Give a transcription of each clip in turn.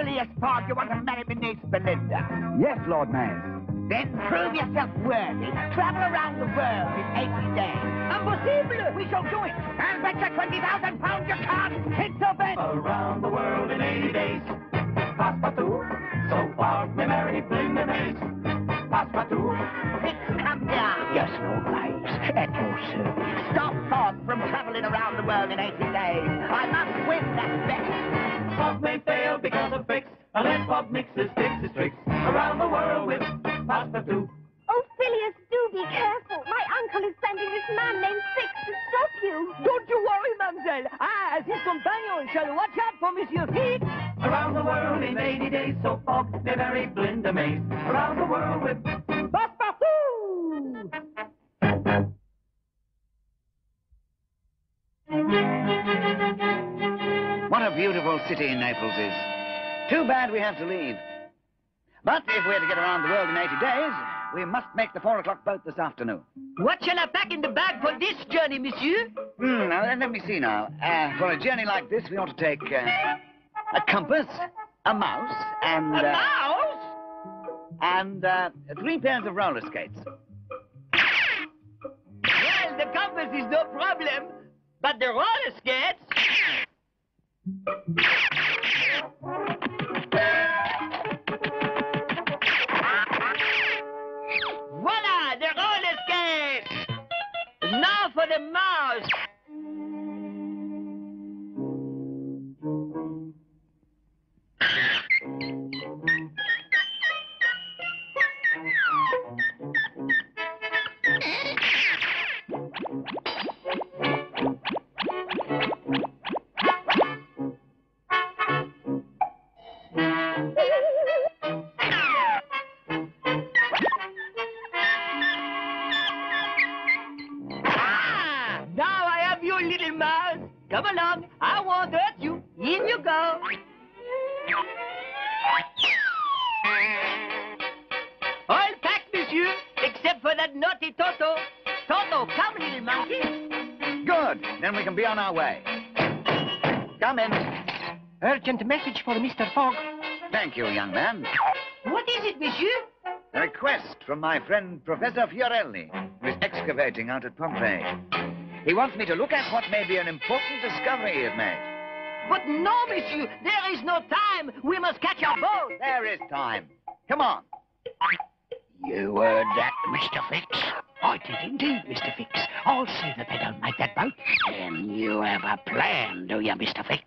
Phileas Fogg, you want to marry my niece Belinda? Yes, Lord Maze. Then prove yourself worthy. Travel around the world in 80 days. Impossible! We shall do it. I'll bet you 20,000 pounds you can't. It's a bet. Around the world in 80 days. Passepartout. So Fogg may marry Belinda Maze. Passepartout. KidzKingdom. Yes, Lord Maze, at your service. Stop Fogg from traveling around the world in 80 days. I must win that bet. Fogg may fail because of fix, unless Fogg mixes, fixes tricks around the world with Passepartout. Oh, Phileas, do be careful. My uncle is sending this man named Fix to stop you. Don't you worry, mademoiselle. I, as his companion, shall watch out for Monsieur Fix. Around the world in 80 days, so Fogg may marry Belinda Maze. Around the world with Passepartout! What a beautiful city Naples is. Too bad we have to leave. But if we're to get around the world in 80 days, we must make the 4 o'clock boat this afternoon. What shall I pack in the bag for this journey, monsieur? Now, let me see now. For a journey like this, we ought to take a compass, a mouse, and... A mouse? And 3 pairs of roller skates. Well, the compass is no problem, but the roller skates... Voila, the roller skates! Now for the mouse! Come along, I won't hurt you. In you go. All packed, monsieur, except for that naughty Toto. Toto, come, little monkey. Good. Then we can be on our way. Come in. Urgent message for Mr. Fogg. Thank you, young man. What is it, monsieur? A request from my friend Professor Fiorelli, who is excavating out at Pompeii. He wants me to look at what may be an important discovery he has made. But no, monsieur, there is no time. We must catch our boat. There is time. Come on. You heard that, Mr. Fix? I did indeed, Mr. Fix. I'll see that they don't make that boat. Then you have a plan, do you, Mr. Fix?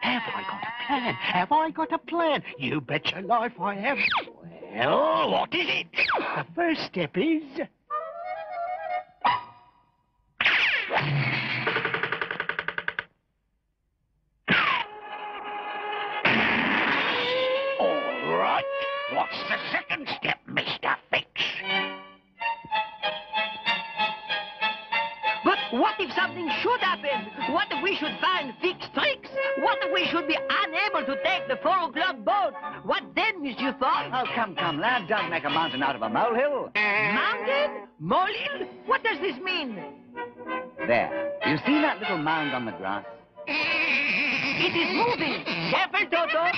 Have I got a plan? Have I got a plan? You bet your life I have. Well, what is it? The first step is... All right. What's the second step, Mr. Fix? But what if something should happen? What if we should find fixed tricks? What if we should be unable to take the 4 o'clock boat? What then, Monsieur Fogg? Oh, come, lad. Don't make a mountain out of a molehill. Mountain? Molehill? What does this mean? There. You see that little mound on the grass? It is moving. Careful, Toto.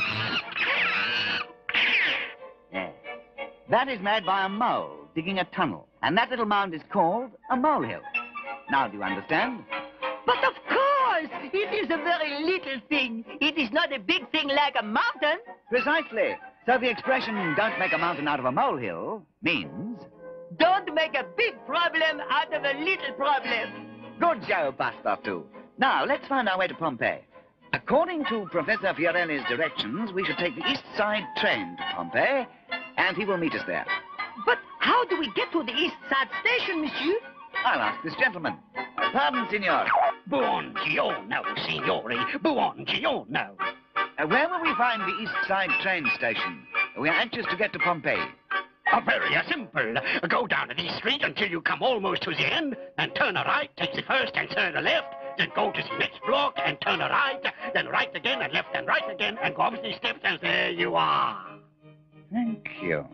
Yes. That is made by a mole digging a tunnel. And that little mound is called a molehill. Now, do you understand? But of course! It is a very little thing. It is not a big thing like a mountain. Precisely. So the expression, don't make a mountain out of a molehill, means... Don't make a big problem out of a little problem. Good job, Passepartout. Now, let's find our way to Pompeii. According to Professor Fiorelli's directions, we should take the east side train to Pompeii, and he will meet us there. But how do we get to the east side station, monsieur? I'll ask this gentleman. Pardon, signor. Buongiorno, signori. Buongiorno. Where will we find the east side train station? We are anxious to get to Pompeii. Very simple. Go down to this street until you come almost to the end, and turn a right, take the first and turn a left, then go to the next block and turn a right, then right again and left and right again, and go up the steps, and there you are. Thank you.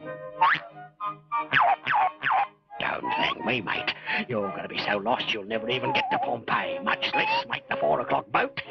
Don't thank me, mate. You're going to be so lost you'll never even get to Pompeii, much less make the 4 o'clock boat.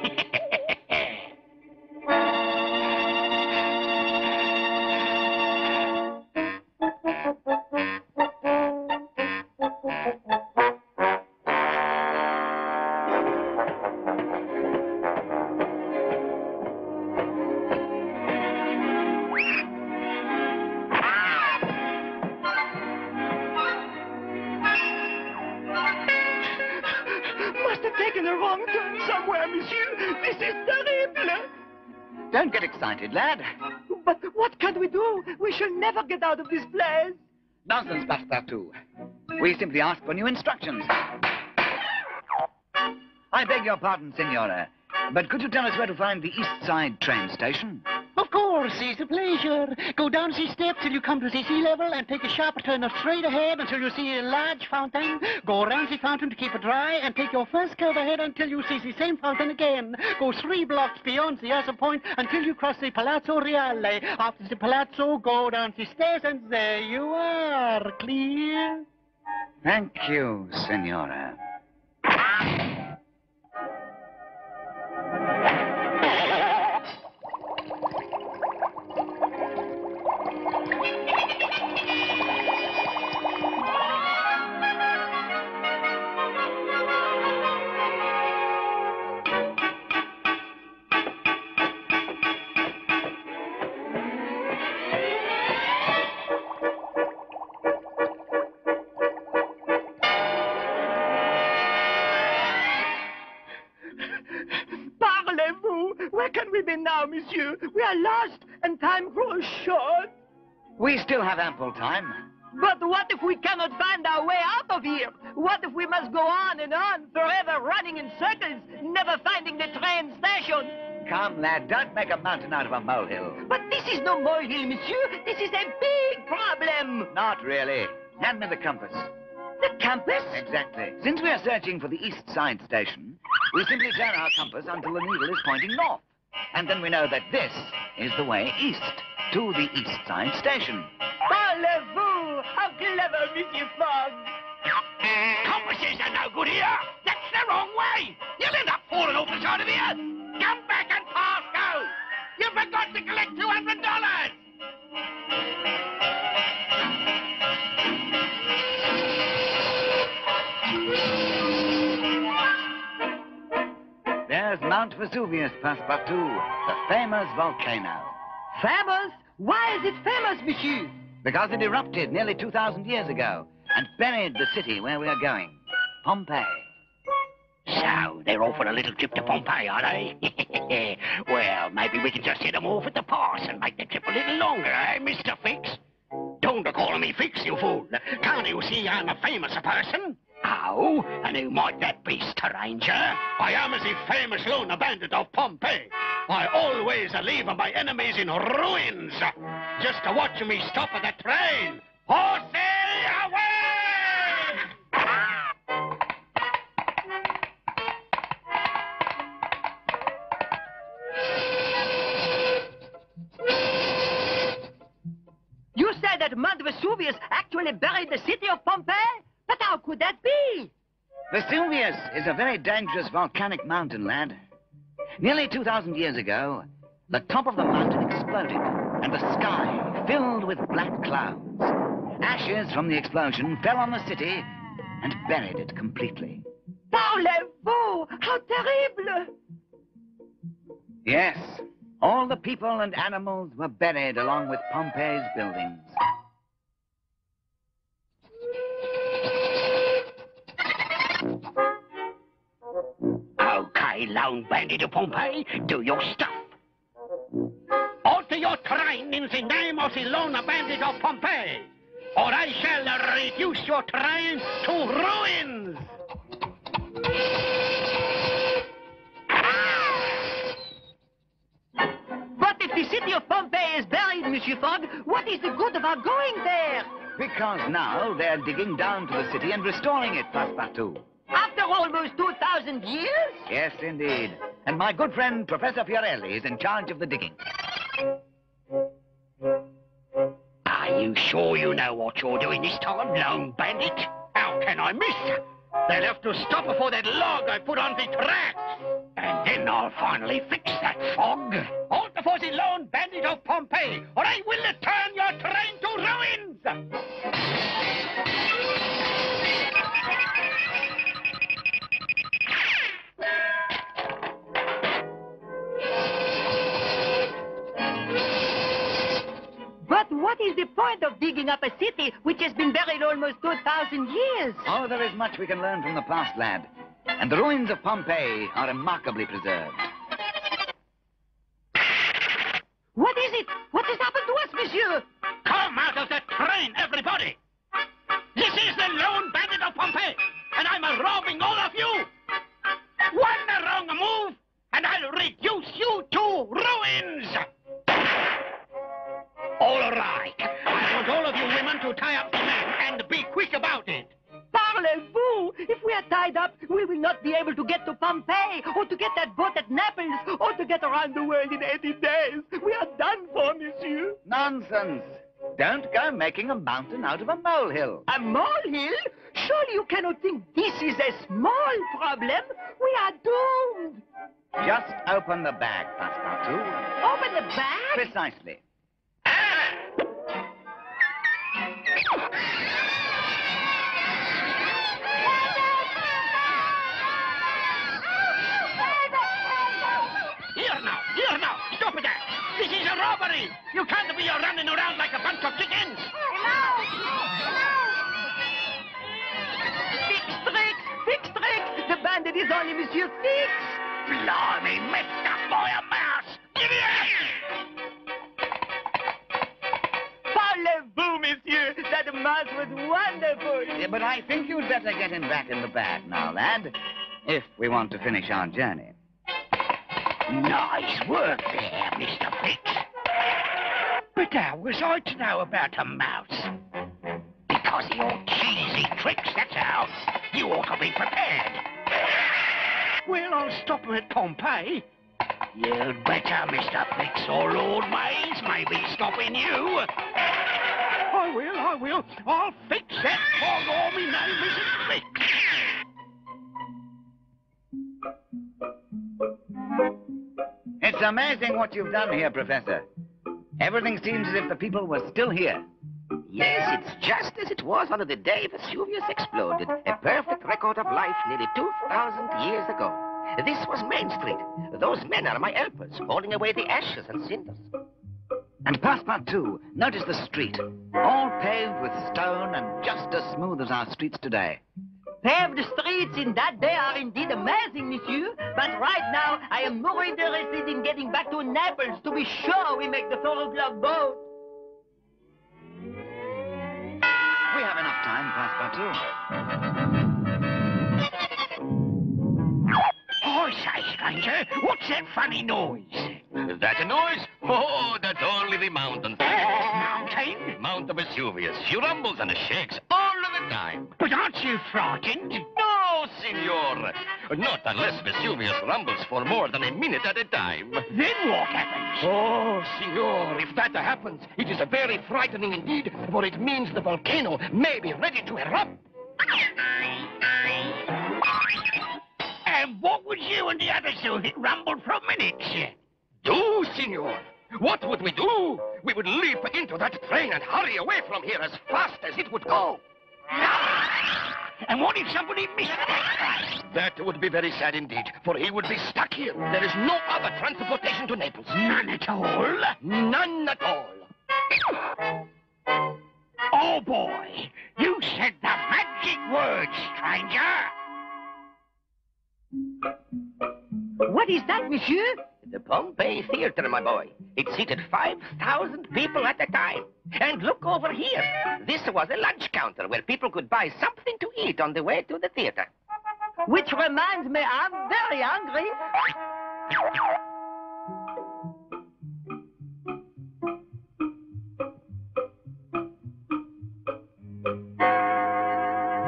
Don't get excited, lad. But what can we do? We shall never get out of this place. Nonsense, Passepartout. We simply ask for new instructions. I beg your pardon, Signora, but could you tell us where to find the East Side train station? Of course, it's a pleasure. Go down the steps till you come to the sea level and take a sharp turn straight ahead until you see a large fountain. Go around the fountain to keep it dry and take your first curve ahead until you see the same fountain again. Go 3 blocks beyond the other point until you cross the Palazzo Reale. After the Palazzo, go down the stairs and there you are. Clear? Thank you, Signora. Where can we be now, monsieur? We are lost, and time grows short. We still have ample time. But what if we cannot find our way out of here? What if we must go on and on, forever running in circles, never finding the train station? Come, lad, don't make a mountain out of a molehill. But this is no molehill, monsieur. This is a big problem. Not really. Hand me the compass. The compass? Exactly. Since we are searching for the East Side station, we simply turn our compass until the needle is pointing north. And then we know that this is the way east, to the East Side station. Parlez-vous! How clever, Monsieur Fogg! Compasses are no good here. That's the wrong way. You'll end up falling off the side of the earth. Come back and pass go. You forgot to collect $200. There's Mount Vesuvius, Passepartout, the famous volcano. Famous? Why is it famous, monsieur? Because it erupted nearly 2,000 years ago and buried the city where we are going, Pompeii. So, they're off on a little trip to Pompeii, are they? Well, maybe we can just hit them off at the pass and make the trip a little longer, eh, Mr. Fix? Don't call me Fix, you fool. Can't you see I'm a famous person? Oh, and who might that be, stranger? I am the famous lone bandit of Pompeii. I always leave my enemies in ruins. Just to watch me stop at the train. Horsey, away! You said that Mount Vesuvius actually buried the city of Pompeii? But how could that be? Vesuvius is a very dangerous volcanic mountain, lad. Nearly 2,000 years ago, the top of the mountain exploded, and the sky filled with black clouds. Ashes from the explosion fell on the city and buried it completely. Parlez-vous! How terrible! Yes, all the people and animals were buried along with Pompeii's buildings. Okay, lone bandit of Pompeii, do your stuff. Alter your train in the name of the lone bandit of Pompeii, or I shall reduce your train to ruins. But if the city of Pompeii is buried, Monsieur Fogg, what is the good of our going there? Because now they're digging down to the city and restoring it, Passepartout. After almost 2,000 years? Yes, indeed. And my good friend, Professor Fiorelli, is in charge of the digging. Are you sure you know what you're doing this time, lone bandit? How can I miss? They'll have to stop before that log I put on the tracks. And then I'll finally fix that fog. Alter for the lone bandit of Pompeii, or I will turn your train to ruins! But what is the point of digging up a city which has been buried almost 2,000 years? Oh, there is much we can learn from the past, lad. And the ruins of Pompeii are remarkably preserved. is it? What has happened to us, monsieur? Come out of the train, everybody! This is the lone bandit of Pompeii, and I'm robbing all of you! One wrong move, and I'll reduce you to ruins! All right. I want all of you women to tie up the men, and be quick about it. Parlez-vous! If we are tied up, we will not be able to get to Pompeii, or to get that boat at Naples, or to get around the world in 80 days. We are done for, monsieur. Nonsense. Don't go making a mountain out of a molehill. A molehill? Surely you cannot think this is a small problem. We are doomed. Just open the bag, Passepartout. Open the bag? Precisely. Here now, stop it there. This is a robbery. You can't be running around like a bunch of chickens. Fix tricks. The bandit is only Monsieur Fix. Blimey, Mr. Boy a Mouse. Give it! Parlez-vous, monsieur. That mouse was wonderful. Yeah, but I think you'd better get him back in the bag now, lad, if we want to finish our journey. Nice work there, Mr. Fix. But how was I to know about a mouse? Because of your cheesy tricks, that's how. You ought to be prepared. Well, I'll stop him at Pompeii. You'd better, Mr. Fix, or Lord Maze may be stopping you. I will. I'll fix that Fogg army name isn't Fix. It's amazing what you've done here, Professor. Everything seems as if the people were still here. Yes, it's just as it was on the day Vesuvius exploded. A perfect record of life nearly 2,000 years ago. This was Main Street. Those men are my helpers, hauling away the ashes and cinders. And Passepartout, notice the street. All paved with stone and just as smooth as our streets today. Paved streets in that day are indeed amazing, monsieur. But right now, I am more interested in getting back to Naples to be sure we make the 4 o'clock boat. We have enough time, Passepartout. I say, stranger, what's that funny noise? That a noise? Oh, that's only the mountain. Mountain? Mount of Vesuvius. She rumbles and shakes all of the time. But aren't you frightened? No, senor. Not unless Vesuvius rumbles for more than a minute at a time. Then what happens? Oh, senor, if that happens, it is very frightening indeed, for it means the volcano may be ready to erupt. And what would you and the others do if it rumbled for minutes? Do, senor? What would we do? We would leap into that train and hurry away from here as fast as it would go. And what if somebody missed that train? That would be very sad indeed, for he would be stuck here. There is no other transportation to Naples. None at all? None at all. Oh, boy. You said the magic words, stranger. What is that, monsieur? The Pompeii Theater, my boy. It seated 5,000 people at a time. And look over here. This was a lunch counter where people could buy something to eat on the way to the theater. Which reminds me, I'm very hungry.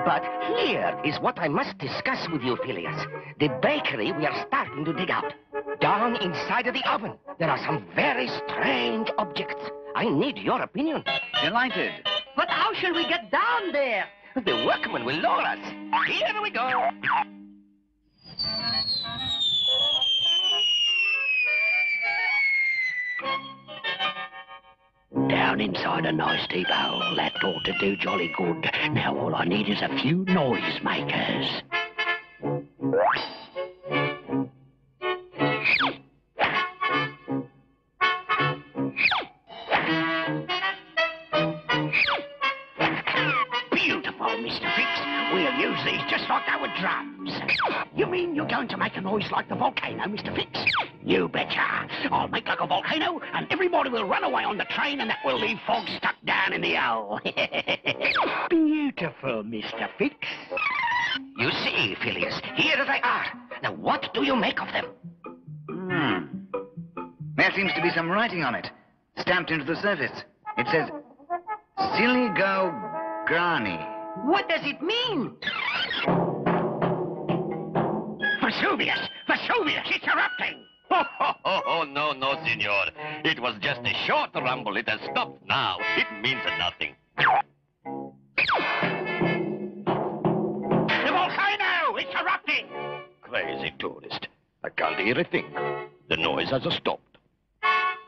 But here is what I must discuss with you, Phileas. The bakery we are starting to dig out. Down inside of the oven, there are some very strange objects. I need your opinion. Delighted. But how shall we get down there? The workmen will lower us. Here we go. Down inside a nice deep hole. That ought to do jolly good. Now all I need is a few noisemakers. Beautiful, Mr. Fix. We'll use these just like our drums. You mean you're going to make a noise like the volcano, Mr. Fix? You betcha. I'll make like a volcano, and everybody will run away on the train, and that will leave Fogg stuck down in the hole. Beautiful, Mr. Fix. You see, Phileas, here they are. Now, what do you make of them? There seems to be some writing on it, stamped into the surface. It says, Siligo Grani. What does it mean? Vesuvius! Vesuvius! It's erupting! Oh, no, senor. It was just a short rumble. It has stopped now. It means nothing. The volcano! It's erupting! Crazy tourist. I can't hear a thing. The noise has stopped.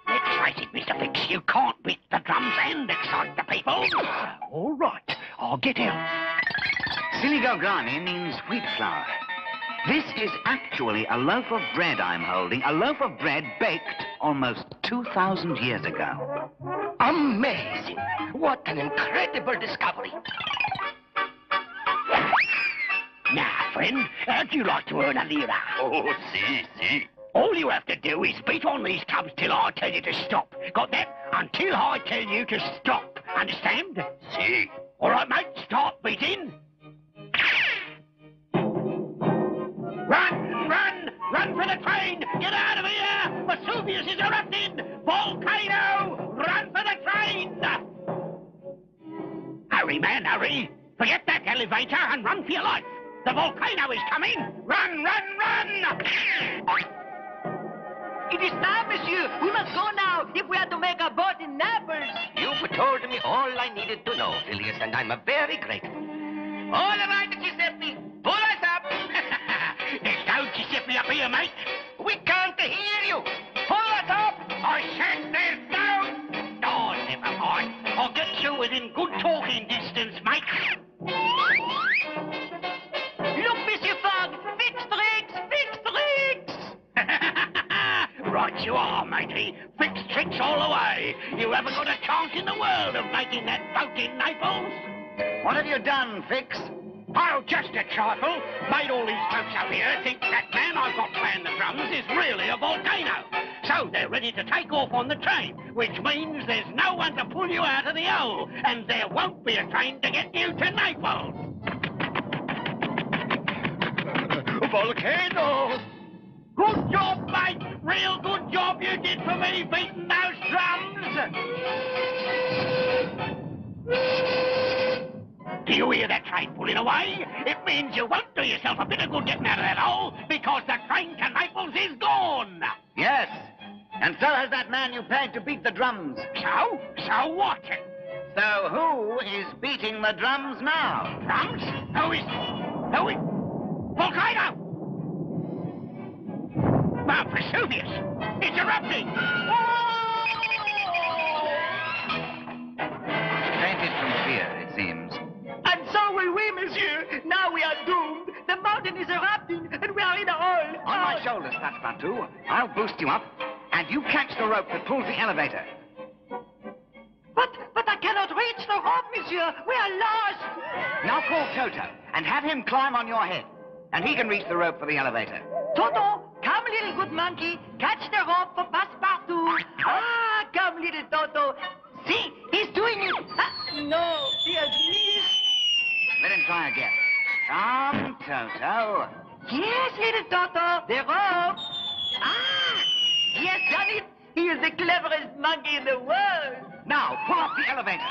Let's face it, Mr. Fix. You can't beat the drums and excite the people. All right, I'll get out. Siligo Grani means wheat flour. This is actually a loaf of bread I'm holding, a loaf of bread baked almost 2,000 years ago. Amazing. What an incredible discovery. Now, friend, how'd you like to earn a lira? Oh, see. All you have to do is beat on these tubs till I tell you to stop. Got that? Until I tell you to stop. Understand? See. All right, mate, start beating. Run for the train! Get out of here! Vesuvius is erupting! Volcano! Run for the train! Hurry, man, hurry! Forget that elevator and run for your life! The volcano is coming! Run! It is time, monsieur. We must go now if we are to make a boat in Naples. You've told me all I needed to know, Phileas, and I'm very grateful. All right, Giuseppe. Pull us up. There's no Giuseppe up here, mate. We can't hear you. Pull us up. I said there's no... Oh, never mind. I'll get you within good talking distance, mate. Look, Monsieur Fogg. Fix tricks. Right you are, matey. Fix tricks all the way. You haven't got a chance in the world of making that boat in Naples. What have you done, Fix? Oh, just a trifle. Made all these folks up here think that man I've got playing the drums is really a volcano. So they're ready to take off on the train, which means there's no one to pull you out of the hole, and there won't be a train to get you to Naples. Volcano! Good job, mate. Real good job you did for me beating those drums. Do you hear that train pulling away? It means you won't do yourself a bit of good getting out of that hole, because the train to Naples is gone. Yes, and so has that man you paid to beat the drums. So? So what? So who is beating the drums now? Drums? Who is... Volcano! Mount Vesuvius! It's erupting! Fainted from fear, it seems. And so will we, monsieur. Now we are doomed. The mountain is erupting, and we are in a hole. On my shoulders, Passepartout. I'll boost you up, and you catch the rope that pulls the elevator. But I cannot reach the rope, monsieur. We are lost. Now call Toto, and have him climb on your head, and he can reach the rope for the elevator. Toto, come, little good monkey. Catch the rope for Passepartout. Ah, come, little Toto. See, he's doing it. Ah, no, he has missed. Let him try again. Come, Toto. Yes, little Toto, the rope. Ah, he has done it. He is the cleverest monkey in the world. Now, pull up the elevator.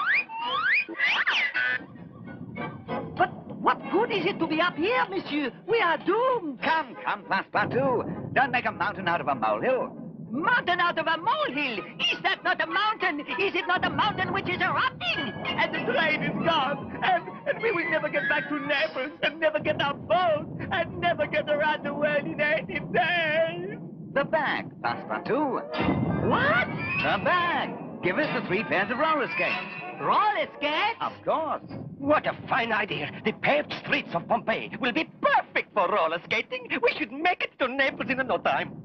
But what good is it to be up here, monsieur? We are doomed. Come, Passepartout. Don't make a mountain out of a molehill. Mountain out of a molehill. Is that not a mountain? Is it not a mountain which is erupting? And the train is gone. And we will never get back to Naples and never get our boat and never get around the world in 80 days. The bag, Passepartout. What? The bag. Give us the 3 pairs of roller skates. Roller skates? Of course. What a fine idea. The paved streets of Pompeii will be perfect for roller skating. We should make it to Naples in no time.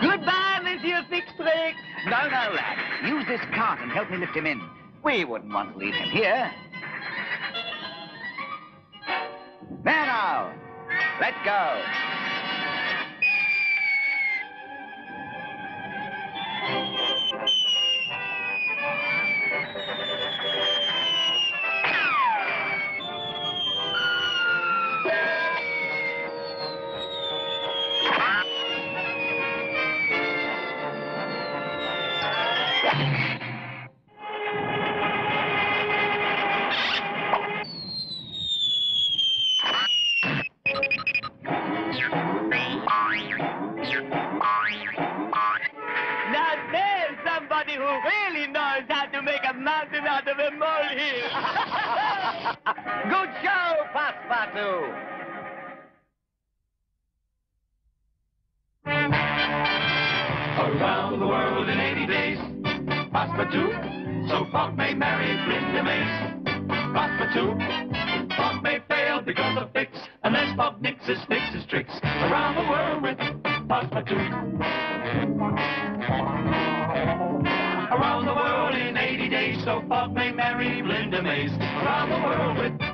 Goodbye, Monsieur Fix-Tricks. No, lad. Use this cart and help me lift him in. We wouldn't want to leave him here. There now. Let's go. Now there's somebody who really knows how to make a mountain out of a molehill. Good show, Passepartout. Around the world in 80 days. Passepartout, so Fogg may marry Belinda Maze. Passepartout, Fogg may fail because of Fix, unless Fogg nixes Fix's tricks. Around the world with Passepartout. Around the world in 80 days, so Fogg may marry Belinda Maze. Around the world with